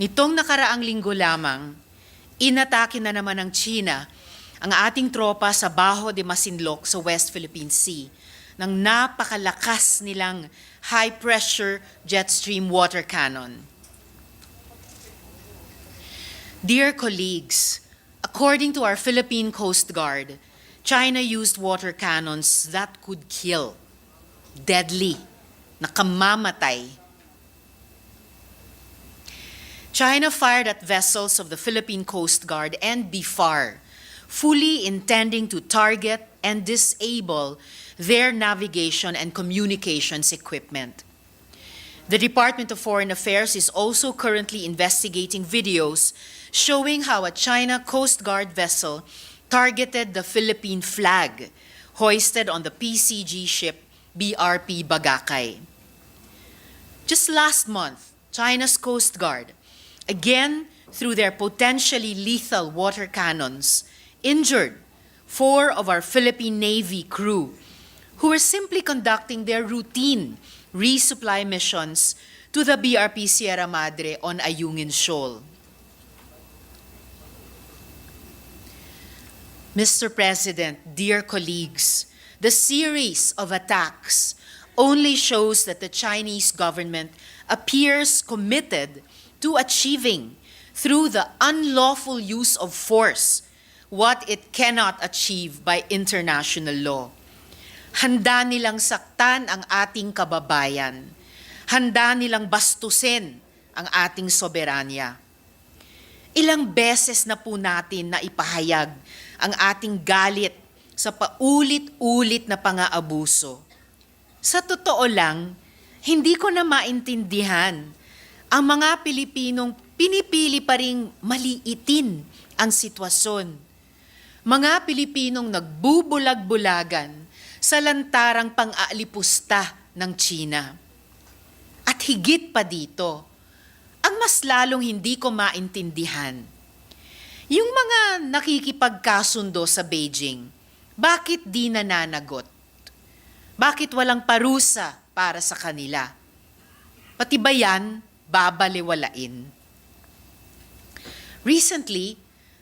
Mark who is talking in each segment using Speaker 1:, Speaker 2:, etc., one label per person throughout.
Speaker 1: Nitong nakaraang linggo lamang, inatake na naman ng China ang ating tropa sa Bajo de Masinloc sa West Philippine Sea ng napakalakas nilang high-pressure jet stream water cannon. Dear colleagues, according to our Philippine Coast Guard, China used water cannons that could kill, deadly, nakamamatay. China fired at vessels of the Philippine Coast Guard and BFAR, fully intending to target and disable their navigation and communications equipment. The Department of Foreign Affairs is also currently investigating videos showing how a China Coast Guard vessel targeted the Philippine flag hoisted on the PCG ship BRP Bagakay. Just last month, China's Coast Guard, again through their potentially lethal water cannons, injured 4 of our Philippine Navy crew who were simply conducting their routine resupply missions to the BRP Sierra Madre on Ayungin Shoal. Mr. President, dear colleagues, the series of attacks only shows that the Chinese government appears committed to achieving, through the unlawful use of force, what it cannot achieve by international law. Handa nilang saktan ang ating kababayan. Handa nilang bastusin ang ating soberanya. Ilang beses na po natin na ipahayag ang ating galit sa paulit-ulit na pang-aabuso. Sa totoo lang, hindi ko na maintindihan ang mga Pilipinong pinipili pa ring maliitin ang sitwasyon. Mga Pilipinong nagbubulag-bulagan sa lantarang pang-aalipusta ng China. At higit pa dito, ang mas lalong hindi ko maintindihan, yung mga nakikipagkasundo sa Beijing, bakit di nananagot? Bakit walang parusa para sa kanila? Pati ba yan babaliwalain? Recently,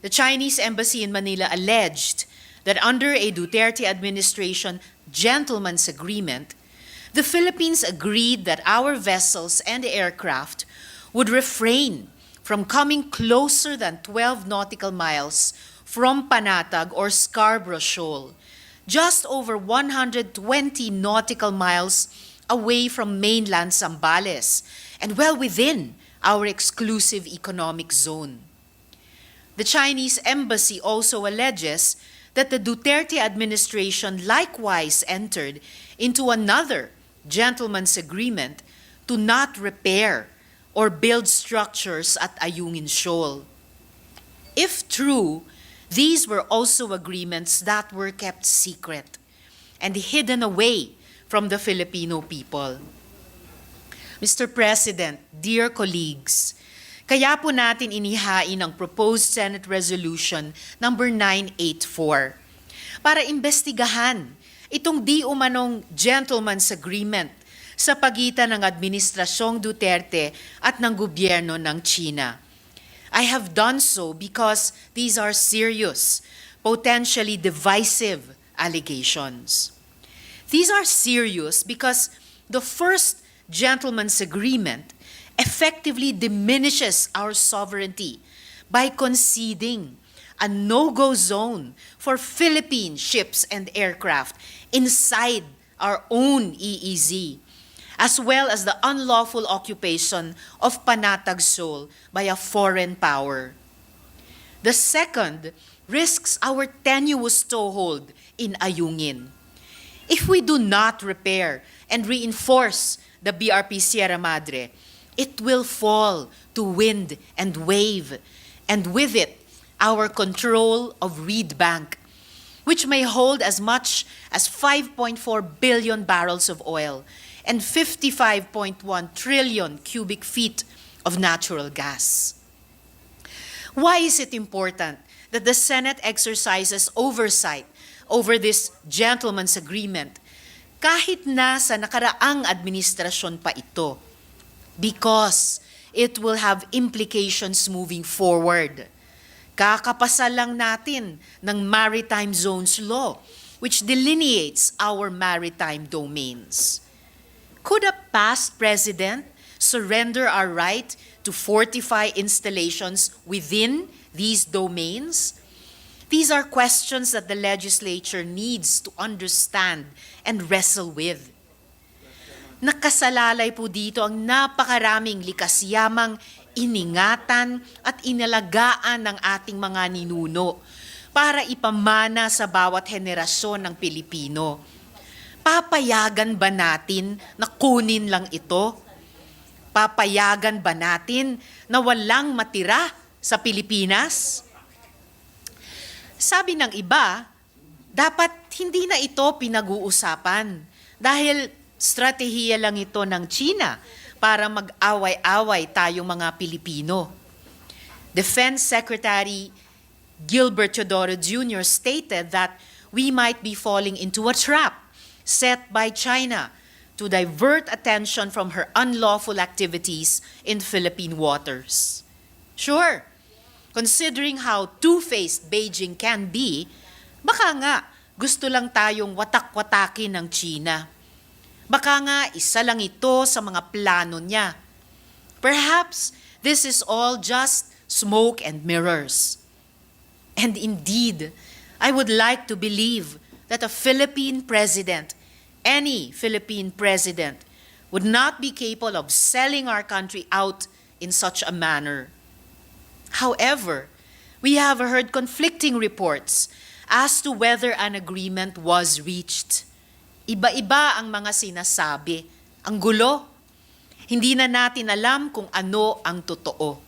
Speaker 1: the Chinese embassy in Manila alleged that under a Duterte administration gentleman's agreement, the Philippines agreed that our vessels and aircraft would refrain from coming closer than 12 nautical miles from Panatag or Scarborough Shoal, just over 120 nautical miles away from mainland Zambales, and well within our exclusive economic zone. The Chinese embassy also alleges that the Duterte administration likewise entered into another gentleman's agreement to not repair or build structures at Ayungin Shoal. If true, these were also agreements that were kept secret and hidden away from the Filipino people. Mr. President, dear colleagues, kaya po natin inihain ang proposed Senate Resolution number 984 para imbestigahan itong di umanong gentleman's agreement sa pagitan ng Administrasyong Duterte at ng gobyerno ng China. I have done so because these are serious, potentially divisive allegations. These are serious because the first gentleman's agreement effectively diminishes our sovereignty by conceding a no-go zone for Philippine ships and aircraft inside our own EEZ, as well as the unlawful occupation of Panatag Shoal by a foreign power. The second risks our tenuous toehold in Ayungin. If we do not repair and reinforce the BRP Sierra Madre, it will fall to wind and wave, and with it, our control of Reed Bank, which may hold as much as 5.4 billion barrels of oil and 55.1 trillion cubic feet of natural gas. Why is it important that the Senate exercises oversight over this gentleman's agreement kahit na sa nakaraang administrasyon pa ito? Because it will have implications moving forward. Kakapasa lang natin ng Maritime Zones Law, which delineates our maritime domains. Could a past president surrender our right to fortify installations within these domains? These are questions that the legislature needs to understand and wrestle with. Nakasalalay po dito ang napakaraming likas-yamang iningatan at inalagaan ng ating mga ninuno para ipamana sa bawat henerasyon ng Pilipino. Papayagan ba natin na kunin lang ito? Papayagan ba natin na walang matira sa Pilipinas? Sabi ng iba, dapat hindi na ito pinag-uusapan dahil stratehiya lang ito ng China para mag-away-away tayong mga Pilipino. Defense Secretary Gilbert Teodoro Jr. stated that we might be falling into a trap set by China to divert attention from her unlawful activities in Philippine waters. Sure, considering how two-faced Beijing can be, baka nga gusto lang tayong watak-watakin ng China. Baka nga isa lang ito sa mga plano niya. Perhaps this is all just smoke and mirrors. And indeed, I would like to believe that a Philippine president, any Philippine president, would not be capable of selling our country out in such a manner. However, we have heard conflicting reports as to whether an agreement was reached. Iba-iba ang mga sinasabi. Ang gulo. Hindi na natin alam kung ano ang totoo.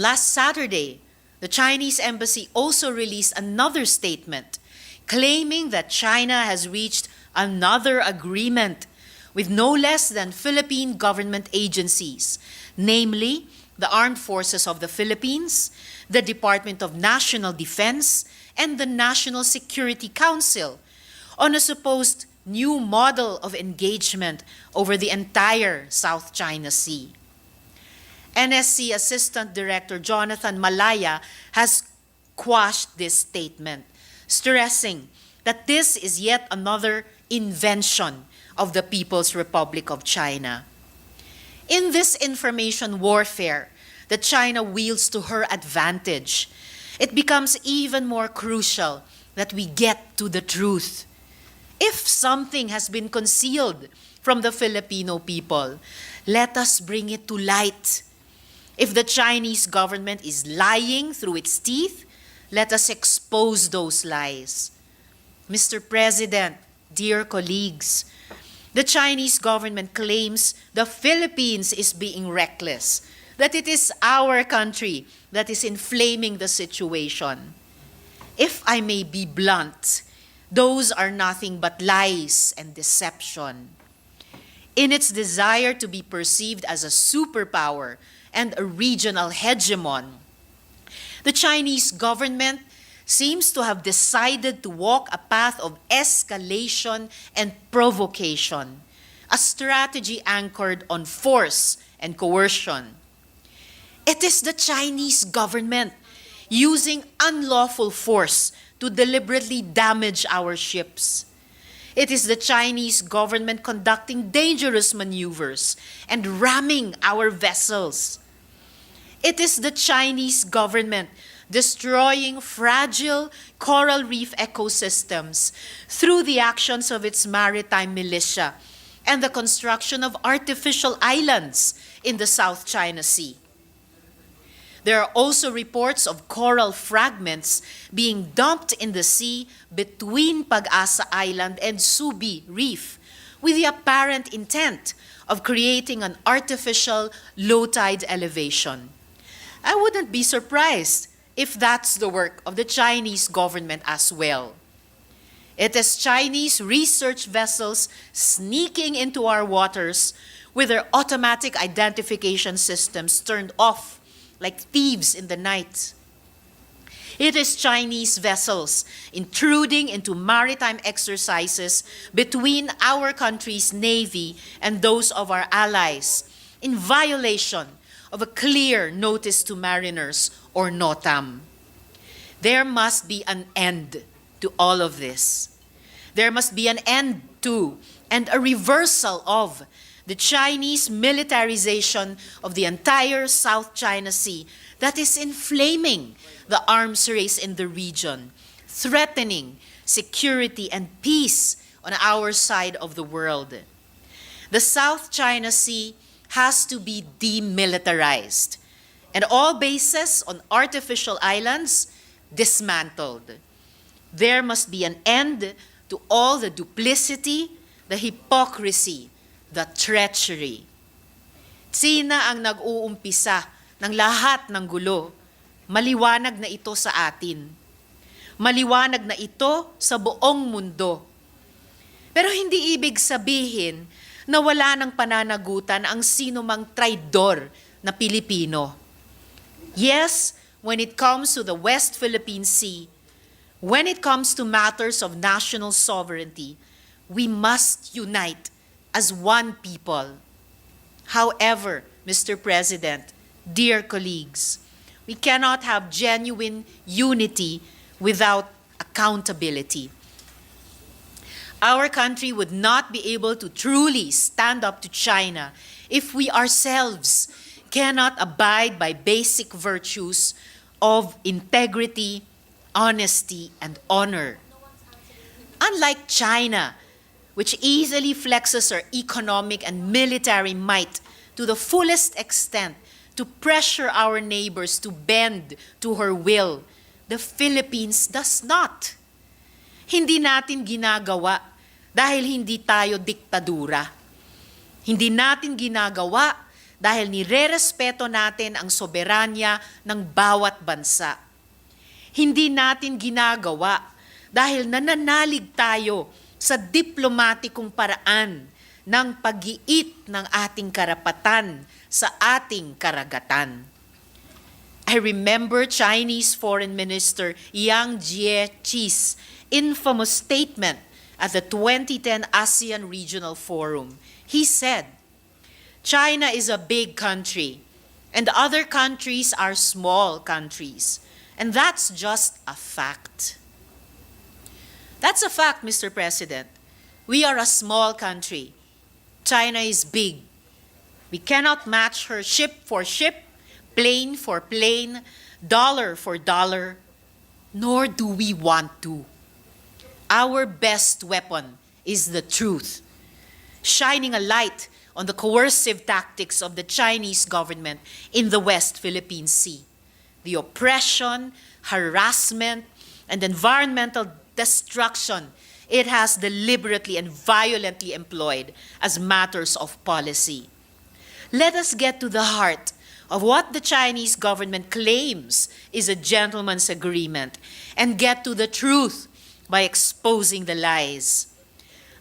Speaker 1: Last Saturday, the Chinese embassy also released another statement claiming that China has reached another agreement with no less than Philippine government agencies, namely the Armed Forces of the Philippines, the Department of National Defense, and the National Security Council on a supposed new model of engagement over the entire South China Sea. NSC Assistant Director Jonathan Malaya has quashed this statement, stressing that this is yet another invention of the People's Republic of China. In this information warfare that China wields to her advantage, it becomes even more crucial that we get to the truth. If something has been concealed from the Filipino people, let us bring it to light. If the Chinese government is lying through its teeth, let us expose those lies. Mr. President, dear colleagues, the Chinese government claims the Philippines is being reckless, that it is our country that is inflaming the situation. If I may be blunt, those are nothing but lies and deception. In its desire to be perceived as a superpower and a regional hegemon, the Chinese government seems to have decided to walk a path of escalation and provocation, a strategy anchored on force and coercion. It is the Chinese government using unlawful force to deliberately damage our ships. It is the Chinese government conducting dangerous maneuvers and ramming our vessels. It is the Chinese government destroying fragile coral reef ecosystems through the actions of its maritime militia and the construction of artificial islands in the South China Sea. There are also reports of coral fragments being dumped in the sea between Pag-asa Island and Subi Reef with the apparent intent of creating an artificial low-tide elevation. I wouldn't be surprised if that's the work of the Chinese government as well. It is Chinese research vessels sneaking into our waters with their automatic identification systems turned off like thieves in the night. It is Chinese vessels intruding into maritime exercises between our country's navy and those of our allies in violation of a clear notice to mariners or NOTAM. There must be an end to all of this. There must be an end to and a reversal of the Chinese militarization of the entire South China Sea that is inflaming the arms race in the region, threatening security and peace on our side of the world. The South China Sea has to be demilitarized and all bases on artificial islands dismantled. There must be an end to all the duplicity, the hypocrisy, the treachery. Sina ang nag-uumpisa ng lahat ng gulo? Maliwanag na ito sa atin. Maliwanag na ito sa buong mundo. Pero hindi ibig sabihin na wala ng pananagutan ang sino mang traidor na Pilipino. Yes, when it comes to the West Philippine Sea, when it comes to matters of national sovereignty, we must unite as one people. However, Mr. President, dear colleagues, we cannot have genuine unity without accountability. Our country would not be able to truly stand up to China if we ourselves cannot abide by basic virtues of integrity, honesty, and honor. Unlike China, which easily flexes her economic and military might to the fullest extent to pressure our neighbors to bend to her will, the Philippines does not. Hindi natin ginagawa dahil hindi tayo diktadura. Hindi natin ginagawa dahil nire-respeto natin ang soberanya ng bawat bansa. Hindi natin ginagawa dahil nananalig tayo sa diplomatikong paraan ng pag-iit ng ating karapatan sa ating karagatan. I remember Chinese Foreign Minister Yang Jiechi's infamous statement at the 2010 ASEAN Regional Forum. He said, "China is a big country, and other countries are small countries, and that's just a fact." That's a fact, Mr. President. We are a small country. China is big. We cannot match her ship for ship, plane for plane, dollar for dollar, nor do we want to. Our best weapon is the truth, shining a light on the coercive tactics of the Chinese government in the West Philippine Sea, the oppression, harassment, and environmental destruction it has deliberately and violently employed as matters of policy. Let us get to the heart of what the Chinese government claims is a gentleman's agreement and get to the truth by exposing the lies.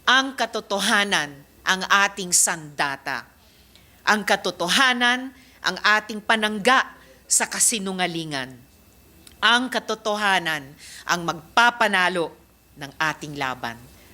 Speaker 1: Ang katotohanan ang ating sandata. Ang katotohanan ang ating panangga sa kasinungalingan. Ang katotohanan ang magpapanalo ng ating laban.